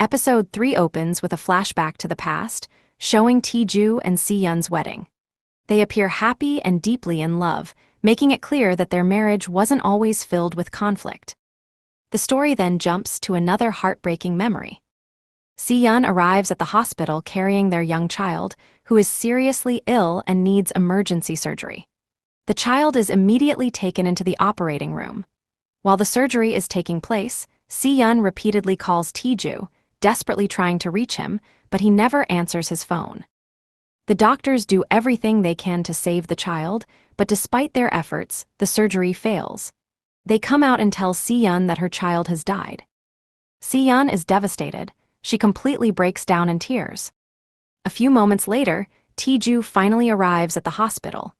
Episode 3 opens with a flashback to the past, showing Tae-ju and Si-yeon's wedding. They appear happy and deeply in love, making it clear that their marriage wasn't always filled with conflict. The story then jumps to another heartbreaking memory. Si-yeon arrives at the hospital carrying their young child, who is seriously ill and needs emergency surgery. The child is immediately taken into the operating room. While the surgery is taking place, Si-yeon repeatedly calls Tae-ju, desperately trying to reach him, but he never answers his phone. The doctors do everything they can to save the child, but despite their efforts, the surgery fails. They come out and tell Si-yeon that her child has died. Si-yeon is devastated. She completely breaks down in tears. A few moments later, Tae-ju finally arrives at the hospital.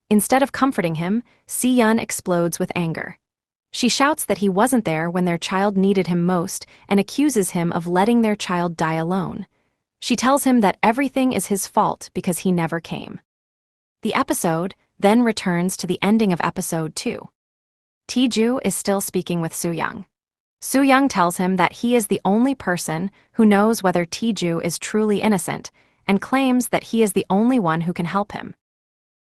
Instead of comforting him, Si-yeon explodes with anger. She shouts that he wasn't there when their child needed him most and accuses him of letting their child die alone. She tells him that everything is his fault because he never came. The episode then returns to the ending of episode 2. Tae-ju is still speaking with Soo-young. Soo-young tells him that he is the only person who knows whether Tae-ju is truly innocent and claims that he is the only one who can help him.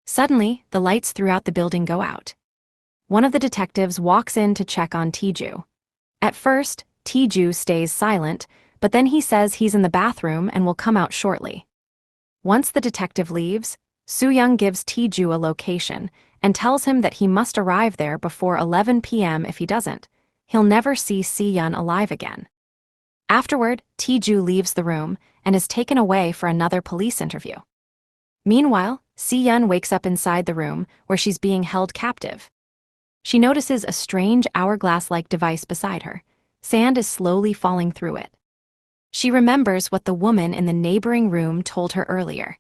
Suddenly, the lights throughout the building go out. One of the detectives walks in to check on Tae-ju. At first, Tae-ju stays silent, but then he says he's in the bathroom and will come out shortly. Once the detective leaves, Soo-young gives Tae-ju a location and tells him that he must arrive there before 11 p.m. If he doesn't, he'll never see Si-yeon alive again. Afterward, Tae-ju leaves the room and is taken away for another police interview. Meanwhile, Si-yeon wakes up inside the room where she's being held captive. She notices a strange hourglass-like device beside her. Sand is slowly falling through it. She remembers what the woman in the neighboring room told her earlier,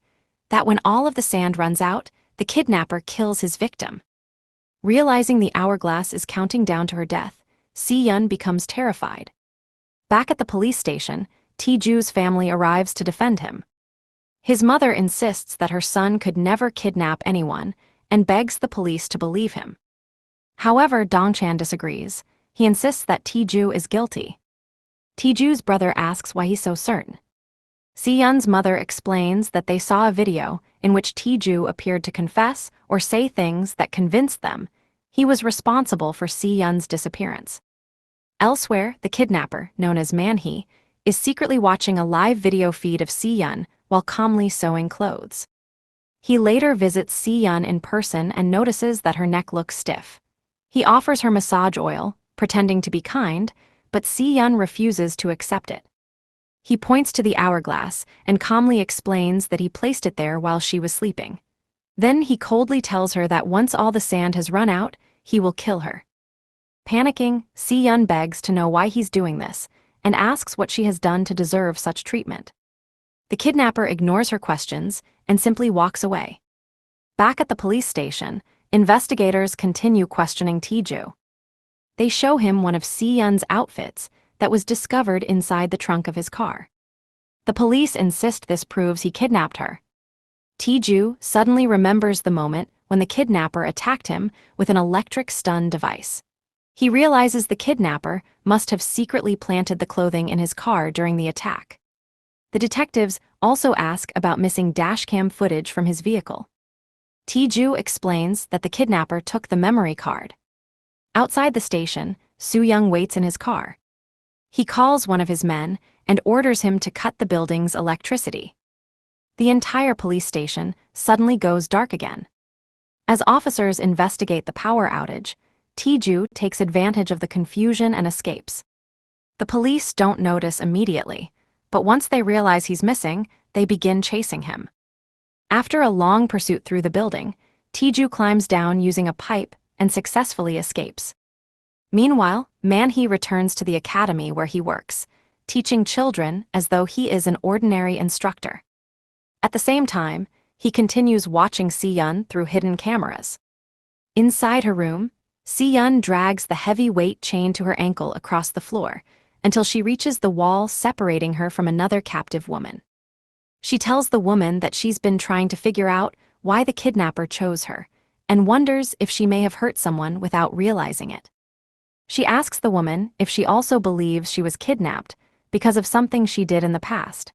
that when all of the sand runs out, the kidnapper kills his victim. Realizing the hourglass is counting down to her death, Si-yeon becomes terrified. Back at the police station, Tae-ju's family arrives to defend him. His mother insists that her son could never kidnap anyone and begs the police to believe him. However, Dong-chan disagrees. He insists that Tae-ju is guilty. Tae-ju's brother asks why he's so certain. Si-yeon's mother explains that they saw a video in which Tae-ju appeared to confess or say things that convinced them he was responsible for Si-yeon's disappearance. Elsewhere, the kidnapper, known as Man-hee, is secretly watching a live video feed of Si-yeon while calmly sewing clothes. He later visits Si-yeon in person and notices that her neck looks stiff. He offers her massage oil, pretending to be kind, but Si-yeon refuses to accept it. He points to the hourglass and calmly explains that he placed it there while she was sleeping. Then he coldly tells her that once all the sand has run out, he will kill her. Panicking, Si-yeon begs to know why he's doing this and asks what she has done to deserve such treatment. The kidnapper ignores her questions and simply walks away. Back at the police station, investigators continue questioning Tae-ju. They show him one of Si-yeon's outfits that was discovered inside the trunk of his car. The police insist this proves he kidnapped her. Tae-ju suddenly remembers the moment when the kidnapper attacked him with an electric stun device. He realizes the kidnapper must have secretly planted the clothing in his car during the attack. The detectives also ask about missing dashcam footage from his vehicle. Tae-ju explains that the kidnapper took the memory card. Outside the station, Soo-young waits in his car. He calls one of his men and orders him to cut the building's electricity. The entire police station suddenly goes dark again. As officers investigate the power outage, Tae-ju takes advantage of the confusion and escapes. The police don't notice immediately, but once they realize he's missing, they begin chasing him. After a long pursuit through the building, Tae-ju climbs down using a pipe and successfully escapes. Meanwhile, Man-hee returns to the academy where he works, teaching children as though he is an ordinary instructor. At the same time, he continues watching Si-yeon through hidden cameras. Inside her room, Si-yeon drags the heavy weight chained to her ankle across the floor until she reaches the wall separating her from another captive woman. She tells the woman that she's been trying to figure out why the kidnapper chose her and wonders if she may have hurt someone without realizing it. She asks the woman if she also believes she was kidnapped because of something she did in the past.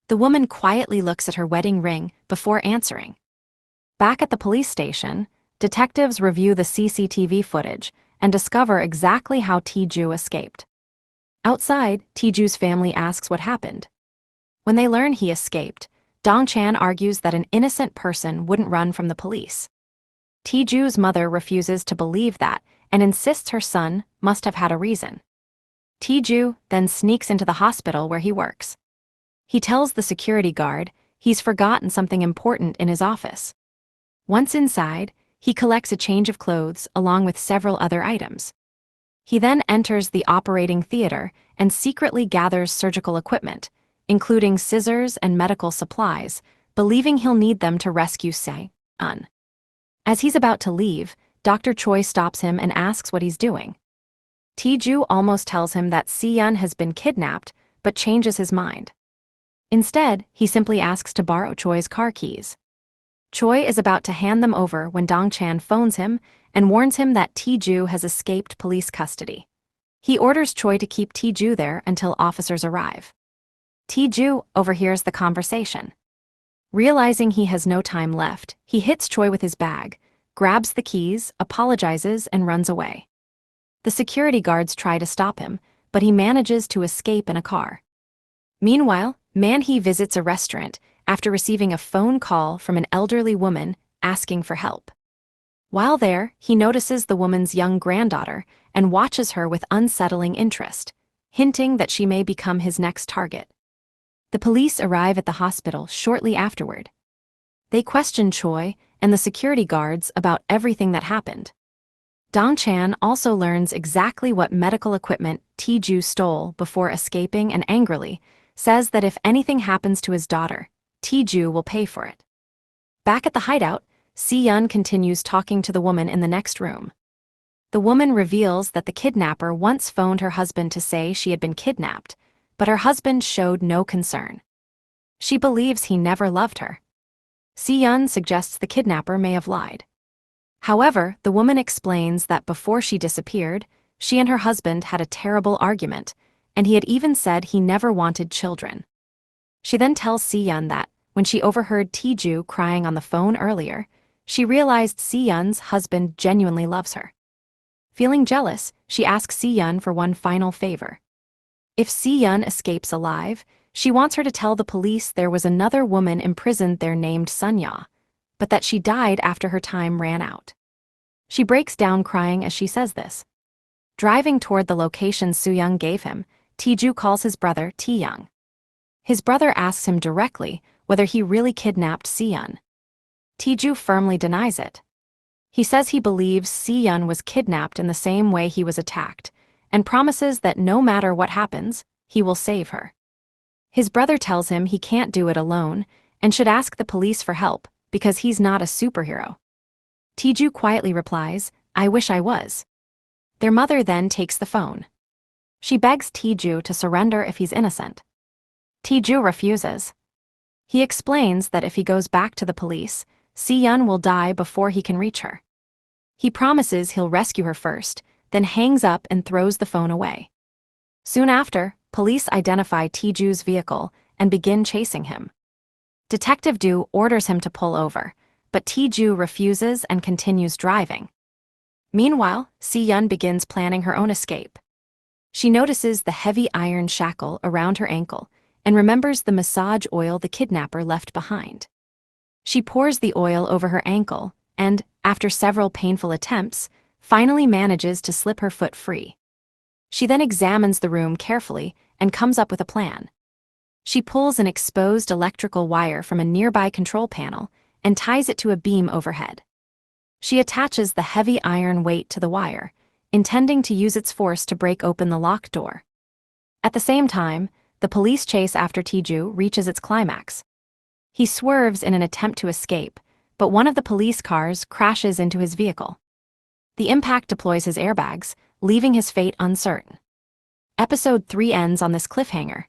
The woman quietly looks at her wedding ring before answering. Back at the police station, detectives review the CCTV footage and discover exactly how Tae-ju escaped. Outside, Tae-ju's family asks what happened. When they learn he escaped, Dong-chan argues that an innocent person wouldn't run from the police. Tae-ju's mother refuses to believe that and insists her son must have had a reason. Tae-ju then sneaks into the hospital where he works. He tells the security guard he's forgotten something important in his office. Once inside, he collects a change of clothes along with several other items. He then enters the operating theater and secretly gathers surgical equipment, including scissors and medical supplies, believing he'll need them to rescue Se-eun. As he's about to leave, Dr. Choi stops him and asks what he's doing. Tae-ju almost tells him that Se-eun has been kidnapped, but changes his mind. Instead, he simply asks to borrow Choi's car keys. Choi is about to hand them over when Dong-chan phones him and warns him that Tae-ju has escaped police custody. He orders Choi to keep Tae-ju there until officers arrive. Tae-ju overhears the conversation. Realizing he has no time left, he hits Choi with his bag, grabs the keys, apologizes, and runs away. The security guards try to stop him, but he manages to escape in a car. Meanwhile, Man-hee visits a restaurant after receiving a phone call from an elderly woman asking for help. While there, he notices the woman's young granddaughter and watches her with unsettling interest, hinting that she may become his next target. The police arrive at the hospital shortly afterward. They question Choi and the security guards about everything that happened. Dong-chan also learns exactly what medical equipment Tae-ju stole before escaping and angrily says that if anything happens to his daughter, Tae-ju will pay for it. Back at the hideout, Se-eun continues talking to the woman in the next room. The woman reveals that the kidnapper once phoned her husband to say she had been kidnapped, but her husband showed no concern. She believes he never loved her. Se-eun suggests the kidnapper may have lied. However, the woman explains that before she disappeared, she and her husband had a terrible argument, and he had even said he never wanted children. She then tells Se-eun that, when she overheard Tae-ju crying on the phone earlier, she realized Se-eun's husband genuinely loves her. Feeling jealous, she asks Se-eun for one final favor. If Se-eun escapes alive, she wants her to tell the police there was another woman imprisoned there named Sun-ya, but that she died after her time ran out. She breaks down crying as she says this. Driving toward the location Soo-young gave him, Tae-ju calls his brother Tae-young. His brother asks him directly whether he really kidnapped Se-eun. Tae-ju firmly denies it. He says he believes Se-eun was kidnapped in the same way he was attacked, and promises that no matter what happens, he will save her. His brother tells him he can't do it alone and should ask the police for help because he's not a superhero. Tae-ju quietly replies, "I wish I was." Their mother then takes the phone. She begs Tae-ju to surrender if he's innocent. Tae-ju refuses. He explains that if he goes back to the police, Se-eun will die before he can reach her. He promises he'll rescue her first, then hangs up and throws the phone away. Soon after, police identify Tae-ju's vehicle and begin chasing him. Detective Do orders him to pull over, but Tae-ju refuses and continues driving. Meanwhile, Se-eun begins planning her own escape. She notices the heavy iron shackle around her ankle and remembers the massage oil the kidnapper left behind. She pours the oil over her ankle and, after several painful attempts, finally manages to slip her foot free. She then examines the room carefully and comes up with a plan. She pulls an exposed electrical wire from a nearby control panel and ties it to a beam overhead. She attaches the heavy iron weight to the wire, intending to use its force to break open the lock door. At the same time, the police chase after Tae-ju reaches its climax. He swerves in an attempt to escape, but one of the police cars crashes into his vehicle. The impact deploys his airbags, leaving his fate uncertain. Episode 3 ends on this cliffhanger.